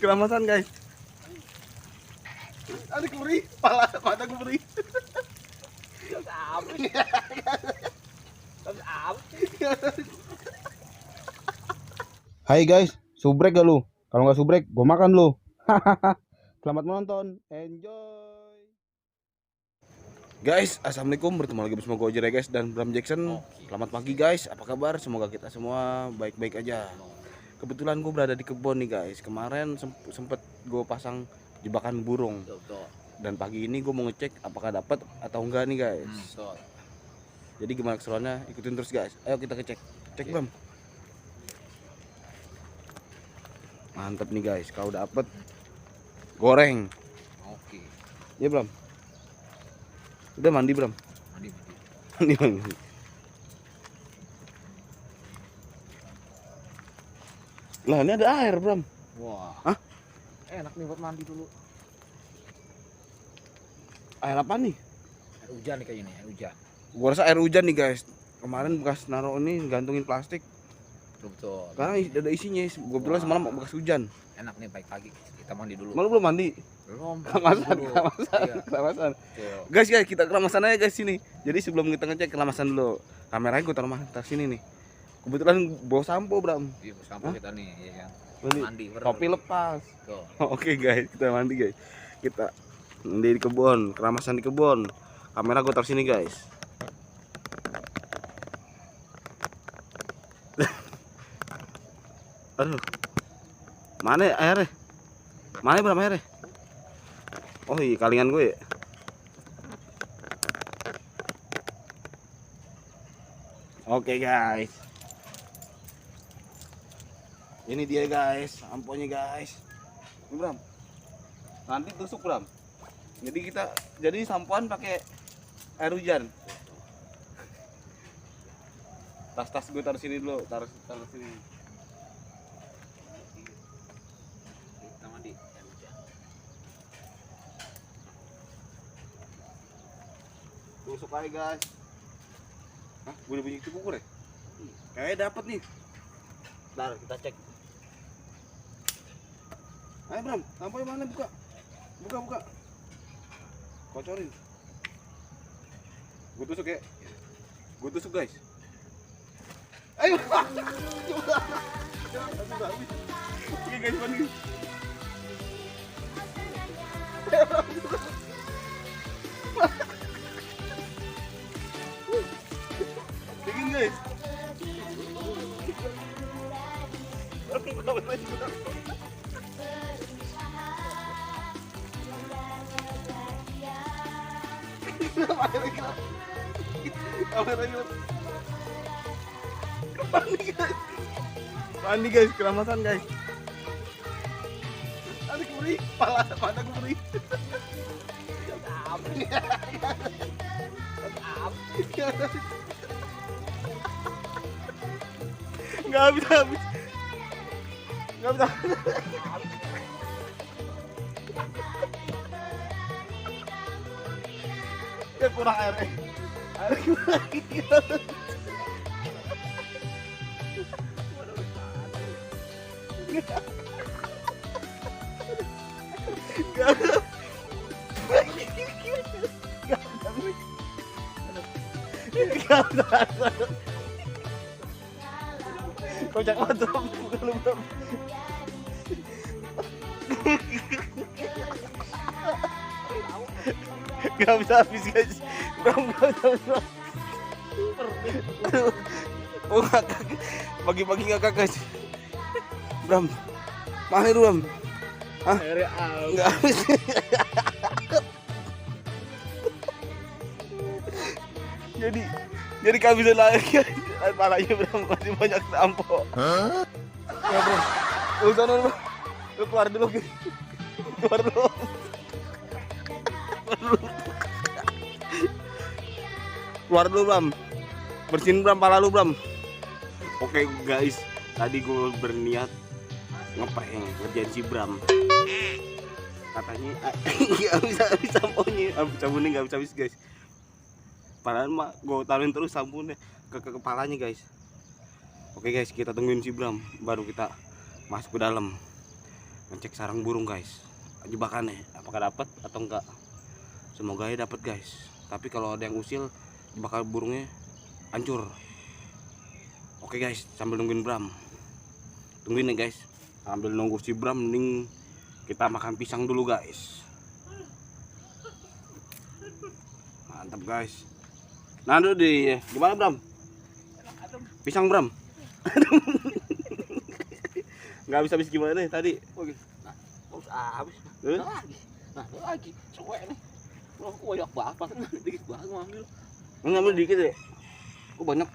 keramasan guys. Ada kemeri, pala mata kemeri. Hai guys, subrek gak lu? Kalau nggak subrek, gue makan lu. Selamat menonton, enjoy. Guys, assalamualaikum, bertemu lagi bersama gue Ojer guys dan Bram Jackson. Selamat pagi guys, apa kabar? Semoga kita semua baik-baik aja. Kebetulan gue berada di kebun nih guys. Kemarin sempet gue pasang jebakan burung. Dan pagi ini gue mau ngecek apakah dapat atau enggak nih guys. Jadi gimana keseruannya? Ikutin terus guys. Ayo kita cek Bram. Mantep nih guys, kalau dapet goreng. Oke. Ya Bram. Udah mandi Bram? Mandi. Lah ini ada air Bram. Wah. Hah? Enak nih buat mandi dulu. Air apa nih? Air hujan nih kayaknya nih, air hujan. Gua rasa air hujan nih guys. Kemarin bekas naruh ini gantungin plastik. Betul. Karena ada isinya. Gua bilang semalam bekas hujan. Enak nih pagi-pagi kita mandi dulu. Malu belum mandi? Belum. Keramasan. Betul. Guys, kita keramasan aja guys sini. Jadi sebelum kita ngecek keramasan dulu. Kameranya gua taruh sini nih. Kebetulan bawa sampo Bram. Iya, sampo kita nih, ya kan. Mandi. Topi lepas. Tuh. Oke guys, kita mandi guys. Kita mandi di kebun, keramasan di kebun. Kamera gue taruh sini guys. Aduh, mana airnya? Mana berapa airnya? Oh iya, kalingan gue ya. Oke guys, ini dia guys, samponya guys. Ini Bram, nanti tusuk Bram. Jadi sampoan pakai air hujan. Tas gue taruh sini dulu, taruh sini. Kita mandi air hujan. Tusuk aja guys. Hah, gue udah bunyi kukur ya? Kayaknya dapet nih. Ntar kita cek. Ayo Bram, sampai mana buka? Buka. Kocorin. Gue tusuk ya. Gue tusuk guys. Ayo. Oke guys, mandi. Dingin guys. Mandi guys, keramasan guys. Ada kemeri, pala mata kemeri. Nggak habis. Nggak bisa. Ya kurang airnya. Air kurang. Kocak banget Bram, bukan lu Bram. Gak bisa habis guys. Bram gak bisa habis. Oh ngakak. Pagi-pagi ngakak guys. Bram, mana lu Bram? Hah? Nggak habis. Jadi kehabisan lagi guys. Palanya Bram, masih banyak sampo. Hah? Ya Bram, lu sana lu. Lu keluar dulu guys. Keluar dulu. Keluar dulu Bram. Bersihin Bram pala lu Bram. Oke guys, tadi gue berniat ngeprank ngerjain si Bram. Katanya nggak bisa habis samponya, sabunnya nggak bisa habis guys. Padahal mah gue taruhin terus sabunnya ke kepalanya guys. Oke guys, kita tungguin si Bram baru kita masuk ke dalam. ngecek sarang burung guys, jebakannya apakah dapat atau enggak. Semoga ya dapat guys, tapi kalau ada yang usil jebakan burungnya hancur. Oke guys, sambil nungguin Bram, tungguin nih guys, sambil nunggu si Bram mending kita makan pisang dulu guys. Mantap guys. Nah dulu di gimana Bram? Pisang Bram. Nggak habis gimana nih tadi? Nah, habis. Eh? Nah lagi. Cuek nih. Wah, banyak banget, dikit banget ngambil. Ngambil dikit ya? Kok banyak?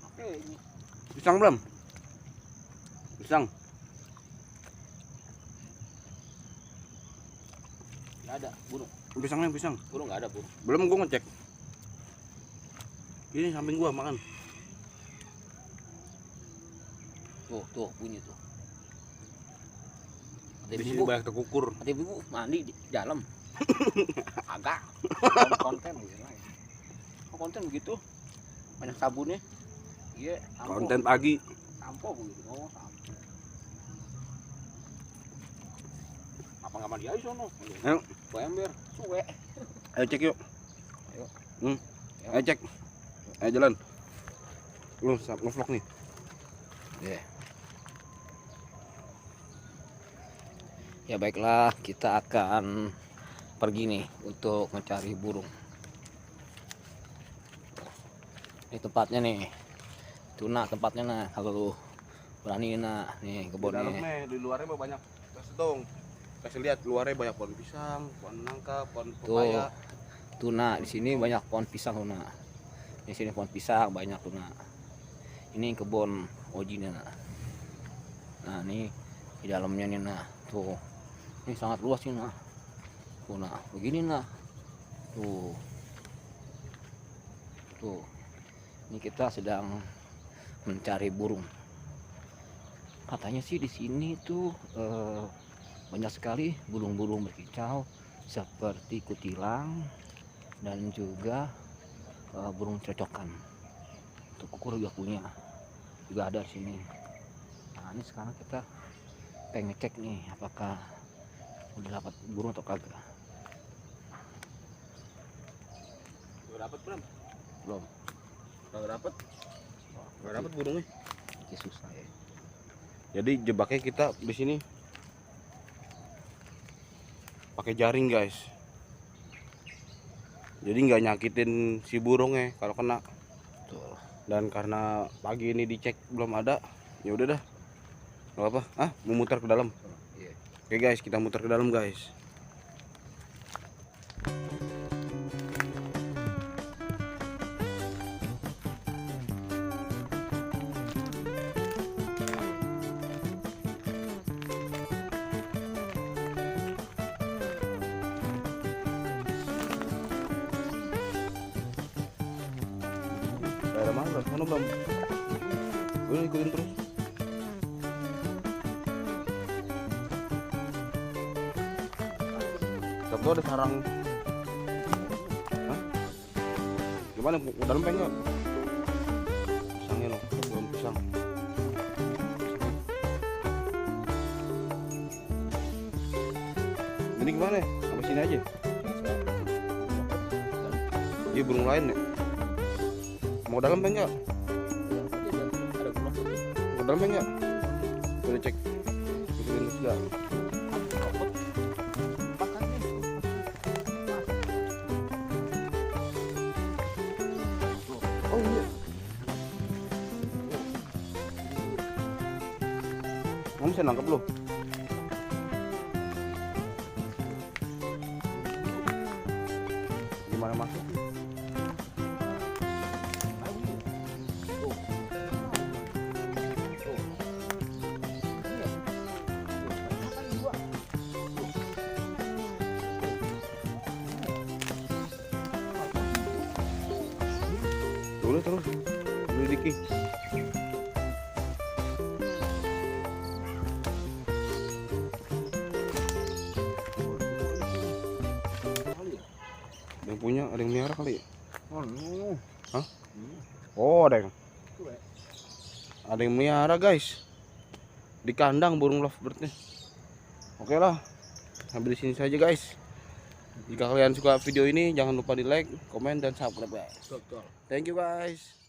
Oke, ini. Pisang Bram. Pisang. Nggak ada burung. Pisangnya pisang. Burung nggak ada burung. Belum gua ngecek. Ini samping gua makan. Tuh bunyi tuh. Di sini banyak terkukur. Hati ibu mandi di dalam. Agak konten gitu lah. Konten begitu. Banyak sabunnya. Iya, Konten pagi. sampo begitu. Oh, sampo. Apa nggak mandi aja sono? Ayo. Gua ember, cuek. Ayo cek yuk. Ayo. Ayo cek. Ayo jalan. Lu nge-vlog nih. Yeah. Ya baiklah, kita akan pergi nih untuk mencari burung. Ini tempatnya nih. Tuna tempatnya nah, kalau lu berani nah, nih Di kebunnya. dalamnya, di luarnya mah banyak. Kasih dong. Kasih lihat luarnya banyak pohon pisang, pohon nangka, pohon pepaya. Tuna di sini banyak pohon pisang tuna. Di sini pohon pisang banyak tuna. Ini kebun ojinya nah. Nah, ini di dalamnya nih nah. Tuh. Ini sangat luas ini nah. Tuh nah, begini nah. Tuh. Tuh. Ini kita sedang mencari burung. Katanya sih di sini tuh banyak sekali burung-burung berkicau seperti kutilang dan juga burung cocokan. Untuk kukur juga punya. Juga ada di sini. Nah, ini sekarang kita pengen ngecek nih apakah udah dapat burung atau kagak. Udah dapat Bram? Belum. Udah dapat? Udah dapat burungnya. Ini susah ya. Jadi jebaknya kita di sini pakai jaring guys. Jadi nggak nyakitin si burungnya kalau kena. Tuh. Dan karena pagi ini dicek belum ada, ya udah dah. Gak apa? Mau muter ke dalam. Iya. Oke guys, kita muter ke dalam guys. Daerah mana? Mana Bang? Udah ikutin terus. Sabtu ada sarang. Hah? Gimana? Ke dalam pengen nggak? Pisangnya loh, belum pisang. Ini gimana? Sampai sini aja. Iya burung lain ya. Mau ke dalam pengen nggak? Ke dalam pengen nggak? Udah cek. Ikutin terus nggak? Oh iya. Kamu bisa nangkep lo? Gimana masuk? Terus selidiki. Ada yang punya, ada yang melihara kali ya? Hah? Oh, ada yang melihara guys. Di kandang burung lovebird nih. Oke lah, sampai di sini saja guys. Jika kalian suka video ini, jangan lupa di like, komen, dan subscribe guys. Betul. Thank you guys.